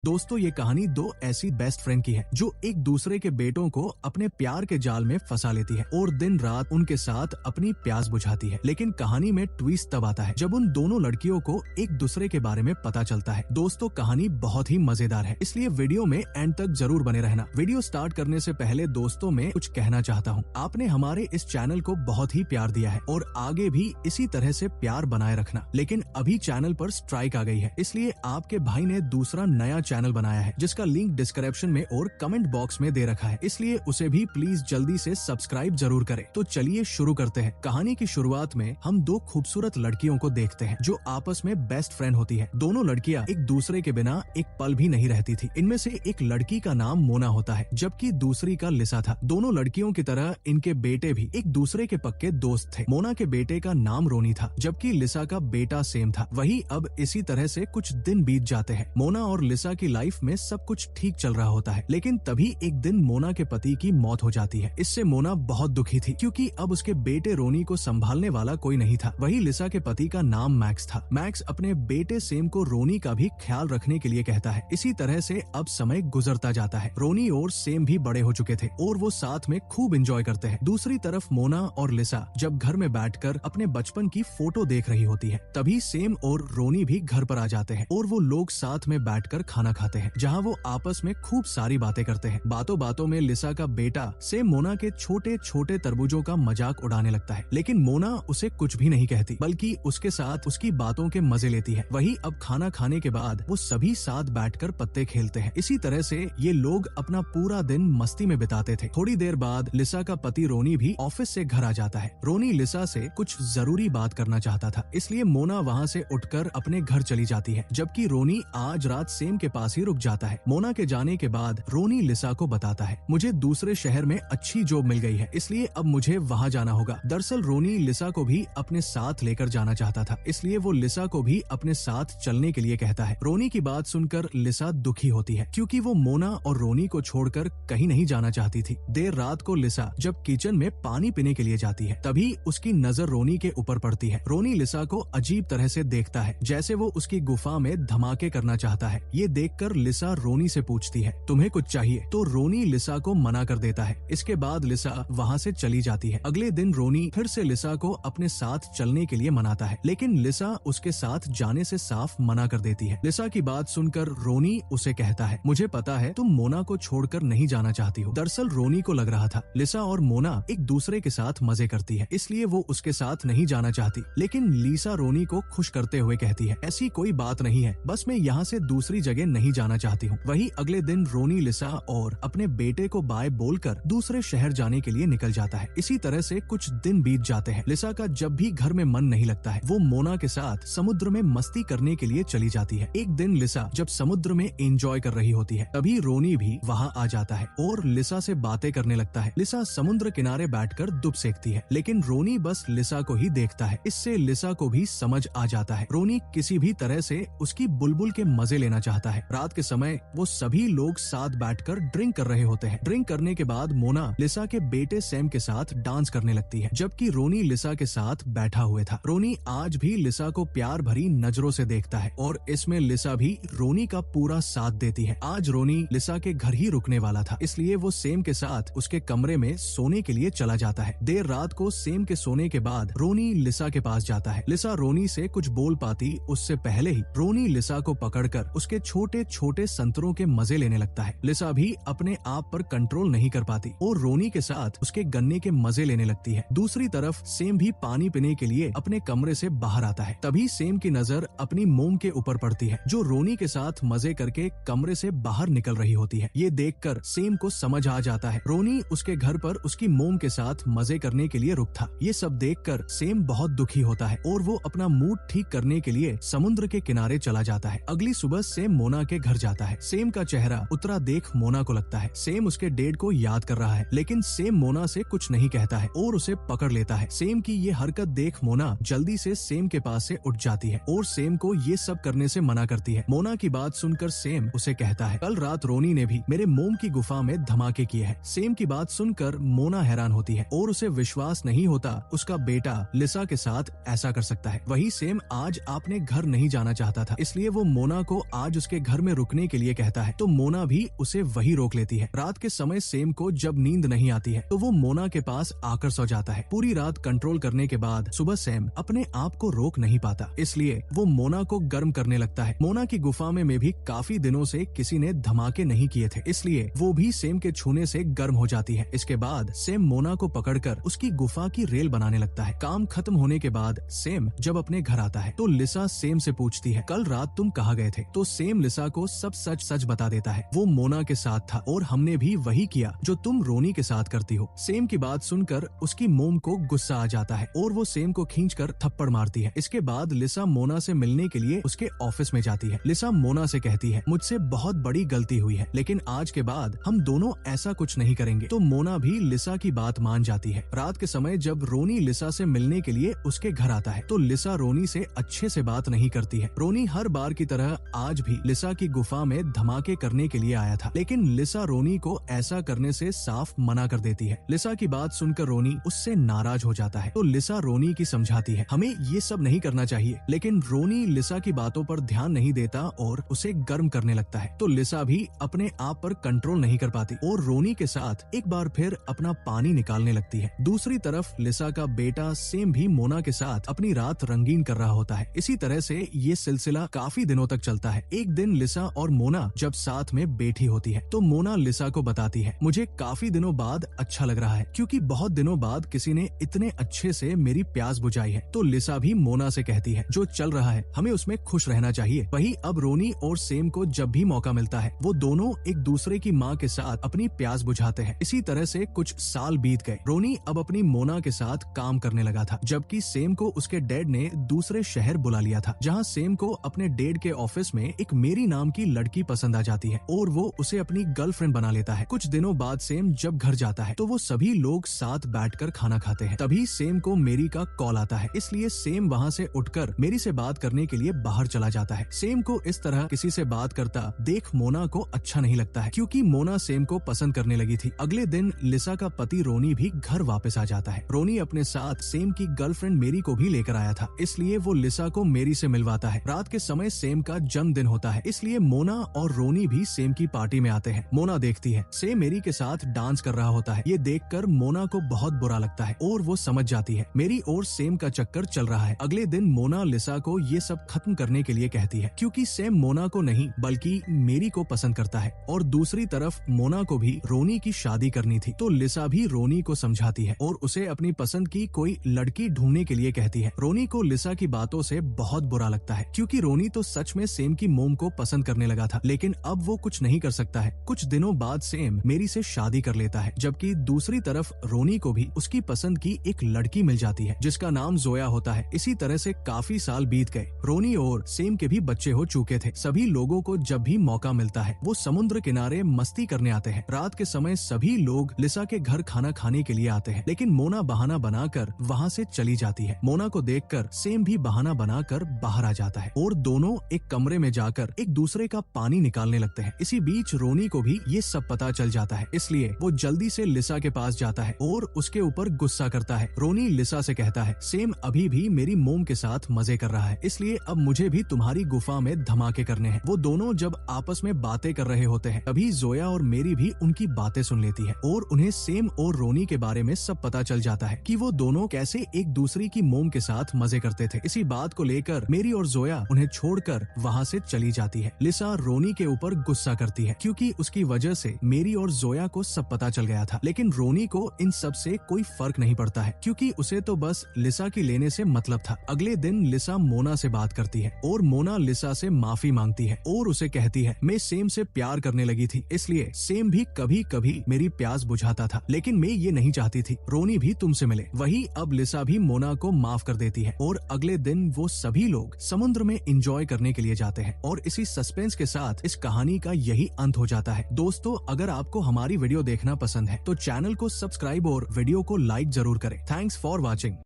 दोस्तों, ये कहानी दो ऐसी बेस्ट फ्रेंड की है जो एक दूसरे के बेटों को अपने प्यार के जाल में फंसा लेती है और दिन रात उनके साथ अपनी प्यास बुझाती है। लेकिन कहानी में ट्विस्ट तब आता है जब उन दोनों लड़कियों को एक दूसरे के बारे में पता चलता है। दोस्तों, कहानी बहुत ही मजेदार है, इसलिए वीडियो में एंड तक जरूर बने रहना। वीडियो स्टार्ट करने से पहले दोस्तों मैं कुछ कहना चाहता हूँ। आपने हमारे इस चैनल को बहुत ही प्यार दिया है और आगे भी इसी तरह से प्यार बनाए रखना। लेकिन अभी चैनल पर स्ट्राइक आ गई है, इसलिए आपके भाई ने दूसरा नया चैनल बनाया है जिसका लिंक डिस्क्रिप्शन में और कमेंट बॉक्स में दे रखा है, इसलिए उसे भी प्लीज जल्दी से सब्सक्राइब जरूर करें। तो चलिए शुरू करते हैं। कहानी की शुरुआत में हम दो खूबसूरत लड़कियों को देखते हैं जो आपस में बेस्ट फ्रेंड होती है। दोनों लड़कियां एक दूसरे के बिना एक पल भी नहीं रहती थी। इनमें से एक लड़की का नाम मोना होता है जबकि दूसरी का लिसा था। दोनों लड़कियों की तरह इनके बेटे भी एक दूसरे के पक्के दोस्त थे। मोना के बेटे का नाम रोनी था जबकि लिसा का बेटा सेम था। वही अब इसी तरह से कुछ दिन बीत जाते हैं। मोना और लिसा की लाइफ में सब कुछ ठीक चल रहा होता है, लेकिन तभी एक दिन मोना के पति की मौत हो जाती है। इससे मोना बहुत दुखी थी क्योंकि अब उसके बेटे रोनी को संभालने वाला कोई नहीं था। वही लिसा के पति का नाम मैक्स था। मैक्स अपने बेटे सेम को रोनी का भी ख्याल रखने के लिए कहता है। इसी तरह से अब समय गुजरता जाता है। रोनी और सेम भी बड़े हो चुके थे और वो साथ में खूब एंजॉय करते हैं। दूसरी तरफ मोना और लिसा जब घर में बैठकर अपने बचपन की फोटो देख रही होती है, तभी सेम और रोनी भी घर पर आ जाते हैं और वो लोग साथ में बैठकर खाना खाते हैं, जहाँ वो आपस में खूब सारी बातें करते हैं। बातों बातों में लिसा का बेटा सेम मोना के छोटे छोटे तरबूजों का मजाक उड़ाने लगता है, लेकिन मोना उसे कुछ भी नहीं कहती बल्कि उसके साथ उसकी बातों के मजे लेती है। वही अब खाना खाने के बाद वो सभी साथ बैठकर पत्ते खेलते हैं। इसी तरह से ये लोग अपना पूरा दिन मस्ती में बिताते थे। थोड़ी देर बाद लिसा का पति रोनी भी ऑफिस से घर आ जाता है। रोनी लिसा से कुछ जरूरी बात करना चाहता था, इसलिए मोना वहाँ से उठकर अपने घर चली जाती है, जबकि रोनी आज रात सेम के पास ही रुक जाता है। मोना के जाने के बाद रोनी लिसा को बताता है, मुझे दूसरे शहर में अच्छी जॉब मिल गई है, इसलिए अब मुझे वहाँ जाना होगा। दरअसल रोनी लिसा को भी अपने साथ लेकर जाना चाहता था, इसलिए वो लिसा को भी अपने साथ चलने के लिए कहता है। रोनी की बात सुनकर लिसा दुखी होती है क्योंकि वो मोना और रोनी को छोड़कर कहीं नहीं जाना चाहती थी। देर रात को लिसा जब किचन में पानी पीने के लिए जाती है, तभी उसकी नजर रोनी के ऊपर पड़ती है। रोनी लिसा को अजीब तरह से देखता है, जैसे वो उसकी गुफा में धमाके करना चाहता है। ये देखकर लिसा रोनी से पूछती है, तुम्हें कुछ चाहिए? तो रोनी लिसा को मना कर देता है। इसके बाद लिसा वहाँ से चली जाती है। अगले दिन रोनी फिर से लिसा को अपने साथ चलने के लिए मनाता है, लेकिन लिसा उसके साथ जाने से साफ मना कर देती है। लिसा की बात सुनकर रोनी उसे कहता है, मुझे पता है तुम मोना को छोड़कर नहीं जाना चाहती हो। दरअसल रोनी को लग रहा था लिसा और मोना एक दूसरे के साथ मजे करती है, इसलिए वो उसके साथ नहीं जाना चाहती। लेकिन लिसा रोनी को खुश करते हुए कहती है, ऐसी कोई बात नहीं है, बस मैं यहाँ से दूसरी जगह नहीं जाना चाहती हूँ। वही अगले दिन रोनी लिसा और अपने बेटे को बाय बोलकर दूसरे शहर जाने के लिए निकल जाता है। इसी तरह से कुछ दिन बीत जाते हैं। लिसा का जब भी घर में मन नहीं लगता है, वो मोना के साथ समुद्र में मस्ती करने के लिए चली जाती है। एक दिन लिसा जब समुद्र में एंजॉय कर रही होती है, तभी रोनी भी वहाँ आ जाता है और लिसा से बातें करने लगता है। लिसा समुद्र किनारे बैठकर दुब सेकती है, लेकिन रोनी बस लिसा को ही देखता है। इससे लिसा को भी समझ आ जाता है रोनी किसी भी तरह से उसकी बुलबुल के मजे लेना चाहता है। रात के समय वो सभी लोग साथ बैठकर ड्रिंक कर रहे होते हैं। ड्रिंक करने के बाद मोना लिसा के बेटे सैम के साथ डांस करने लगती है, जबकि रोनी लिसा के साथ बैठा हुआ था। रोनी आज भी लिसा को प्यार भरी नजरों से देखता है और इसमें लिसा भी रोनी का पूरा साथ देती है। आज रोनी लिसा के घर ही रुकने वाला था, इसलिए वो सेम के साथ उसके कमरे में सोने के लिए चला जाता है। देर रात को सेम के सोने के बाद रोनी लिसा के पास जाता है। लिसा रोनी से कुछ बोल पाती उससे पहले ही रोनी लिसा को पकड़कर उसके छोटे छोटे संतरों के मजे लेने लगता है। लिसा भी अपने आप पर कंट्रोल नहीं कर पाती और रोनी के साथ उसके गन्ने के मजे लेने लगती है। दूसरी तरफ सेम भी पानी पीने के लिए अपने कमरे से बाहर आता है। तभी सेम की नजर अपनी मोम के ऊपर पड़ती है जो रोनी के साथ मजे करके कमरे से बाहर निकल रही होती है। ये देखकर सेम को समझ आ जाता है रोनी उसके घर पर उसकी मोम के साथ मजे करने के लिए रुक था। ये सब देखकर सेम बहुत दुखी होता है और वो अपना मूड ठीक करने के लिए समुद्र के किनारे चला जाता है। अगली सुबह सेम मोना के घर जाता है। सेम का चेहरा उतरा देख मोना को लगता है सेम उसके डेड को याद कर रहा है, लेकिन सेम मोना से कुछ नहीं कहता है और उसे पकड़ लेता है। सेम की ये हरकत देख मोना जल्दी से सेम के पास से उठ जाती है और सेम को ये सब करने से मना करती है। मोना की बात सुनकर सेम उसे कहता है, कल रात रोनी ने भी मेरे मोम की गुफा में धमाके किए हैं। सेम की बात सुनकर मोना हैरान होती है और उसे विश्वास नहीं होता उसका बेटा लिसा के साथ ऐसा कर सकता है। वही सेम आज आपने घर नहीं जाना चाहता था, इसलिए वो मोना को आज उसके घर में रुकने के लिए कहता है तो मोना भी उसे वही रोक लेती है। रात के समय सेम को जब नींद नहीं आती है तो वो मोना के पास आकर सो जाता है। पूरी रात कंट्रोल करने के बाद सुबह सेम अपने आप को रोक नहीं पाता, इसलिए वो मोना को गर्म करने लगता है। मोना की गुफा में भी काफी दिनों से किसी ने धमाके नहीं किए थे, इसलिए वो भी सेम के छूने से गर्म हो जाती है। इसके बाद सेम मोना को पकड़कर उसकी गुफा की रेल बनाने लगता है। काम खत्म होने के बाद सेम जब अपने घर आता है तो लिसा सेम से पूछती है कल रात तुम कहाँ गए थे? तो सेम लिसा को सब सच सच बता देता है। वो मोना के साथ था और हमने भी वही किया जो तुम रोनी के साथ करती हो। सेम की बात सुनकर उसकी मोम को गुस्सा आ जाता है और वो सेम को खींचकर थप्पड़ मारती है। इसके बाद लिसा मोना से मिलने के लिए उसके ऑफिस में जाती है। लिसा मोना से कहती है मुझसे बहुत बड़ी गलती हुई है, लेकिन आज के बाद हम दोनों ऐसा कुछ नहीं करेंगे। तो मोना भी लिसा की बात मान जाती है। रात के समय जब रोनी लिसा से मिलने के लिए उसके घर आता है तो लिसा रोनी से अच्छे से बात नहीं करती है। रोनी हर बार की तरह आज भी लिसा की गुफा में धमाके करने के लिए आया था, लेकिन लिसा रोनी को ऐसा करने से साफ मना कर देती है। लिसा की बात सुनकर रोनी उससे नाराज हो जाता है तो लिसा रोनी की समझाती है हमें ये सब नहीं करना चाहिए, लेकिन रोनी लिसा की बातों पर ध्यान नहीं देता और उसे गर्म करने लगता है। तो लिसा भी अपने आप पर कंट्रोल नहीं कर पाती और रोनी के साथ एक बार फिर अपना पानी निकालने लगती है। दूसरी तरफ लिसा का बेटा सेम भी मोना के साथ अपनी रात रंगीन कर रहा होता है। इसी तरह से ये सिलसिला काफी दिनों तक चलता है। एक दिन लिसा और मोना जब साथ में बैठी होती है तो मोना लिसा को बताती है मुझे काफी दिनों बाद अच्छा लग रहा है, क्योंकि बहुत दिनों बाद किसी ने इतने अच्छे से मेरी प्यास बुझाई है। तो लिसा भी मोना से कहती है जो चल रहा है हमें उसमें खुश रहना चाहिए। वही अब रोनी और सेम को जब भी मौका मिलता है वो दोनों एक दूसरे की माँ के साथ अपनी प्यास बुझाते हैं। इसी तरह से कुछ साल बीत गए। रोनी अब अपनी मोना के साथ काम करने लगा था, जबकि सेम को उसके डैड ने दूसरे शहर बुला लिया था, जहाँ सेम को अपने डैड के ऑफिस में एक मेरी नाम की लड़की पसंद आ जाती है और वो उसे अपनी गर्लफ्रेंड बना लेता है। कुछ दिनों बाद सेम जब घर जाता है तो वो सभी लोग साथ बैठकर खाना खाते हैं। तभी सेम को मेरी का कॉल आता है, इसलिए सेम वहाँ से उठकर मेरी से बात करने के लिए बाहर चला जाता है। सेम को इस तरह किसी से बात करता देख मोना को अच्छा नहीं लगता है, क्योंकि मोना सेम को पसंद करने लगी थी। अगले दिन लिसा का पति रोनी भी घर वापस आ जाता है। रोनी अपने साथ सेम की गर्लफ्रेंड मेरी को भी लेकर आया था, इसलिए वो लिसा को मेरी से मिलवाता है। रात के समय सेम का जन्मदिन होता है, इसलिए मोना और रोनी भी सेम की पार्टी में आते हैं। मोना देखती है सेम मेरी के साथ डांस कर रहा होता है। ये देखकर मोना को बहुत बुरा लगता है और वो समझ जाती है मेरी और सेम का चक्कर चल रहा है। अगले दिन मोना लिसा को ये सब खत्म करने के लिए कहती है, क्योंकि सेम मोना को नहीं बल्कि मेरी को पसंद करता है और दूसरी तरफ मोना को भी रोनी की शादी करनी थी। तो लिसा भी रोनी को समझाती है और उसे अपनी पसंद की कोई लड़की ढूंढने के लिए कहती है। रोनी को लिसा की बातों से बहुत बुरा लगता है, क्योंकि रोनी तो सच में सेम की मोम को पसंद करने लगा था, लेकिन अब वो कुछ नहीं कर सकता है। कुछ दिनों बाद सेम मेरी से शादी कर लेता है, जबकि दूसरी तरफ रोनी को भी उसकी पसंद की एक लड़की मिल जाती है जिसका नाम जोया होता है। इसी तरह से काफी साल बीत गए। रोनी और सेम के भी बच्चे हो चुके थे। सभी लोगों को जब भी मौका मिलता है वो समुद्र किनारे मस्ती करने आते हैं। रात के समय सभी लोग लिसा के घर खाना खाने के लिए आते हैं, लेकिन मोना बहाना बनाकर वहाँ से चली जाती है। मोना को देखकर सेम भी बहाना बनाकर बाहर आ जाता है और दोनों एक कमरे में जाकर एक दूसरे का पानी निकालने लगते हैं। इसी बीच रोनी को भी ये सब पता चल जाता है, इसलिए वो जल्दी से लिसा के पास जाता है और उसके ऊपर गुस्सा करता है। रोनी लिसा से कहता है सेम अभी भी मेरी मोम के साथ मजे कर रहा है, इसलिए अब मुझे भी तुम्हारी गुफा में धमाके करने हैं। वो दोनों जब आपस में बातें कर रहे होते हैं तभी जोया और मेरी भी उनकी बातें सुन लेती है और उन्हें सेम और रोनी के बारे में सब पता चल जाता है कि वो दोनों कैसे एक दूसरे की मोम के साथ मजे करते थे। इसी बात को लेकर मेरी और जोया उन्हें छोड़कर वहाँ से चली जाती है। लिसा रोनी के ऊपर गुस्सा करती है, क्योंकि उसकी वजह से मेरी और जोया को सब पता चल गया था, लेकिन रोनी को इन सब से कोई फर्क नहीं पड़ता है, क्योंकि उसे तो बस लिसा की लेने से मतलब था। अगले दिन लिसा मोना से बात करती है और मोना लिसा से माफी मांगती है और उसे कहती है मैं सेम से प्यार करने लगी थी, इसलिए सेम भी कभी कभी मेरी प्यास बुझाता था, लेकिन मैं ये नहीं चाहती थी रोनी भी तुमसे मिले। वही अब लिसा भी मोना को माफ कर देती है और अगले दिन वो सभी लोग समुद्र में एंजॉय करने के लिए जाते हैं। और इसी सस्पेंस के साथ इस कहानी का यही अंत हो जाता है। दोस्तों, अगर आपको हमारी वीडियो देखना पसंद है तो चैनल को सब्सक्राइब और वीडियो को लाइक जरूर करें। Thanks for watching.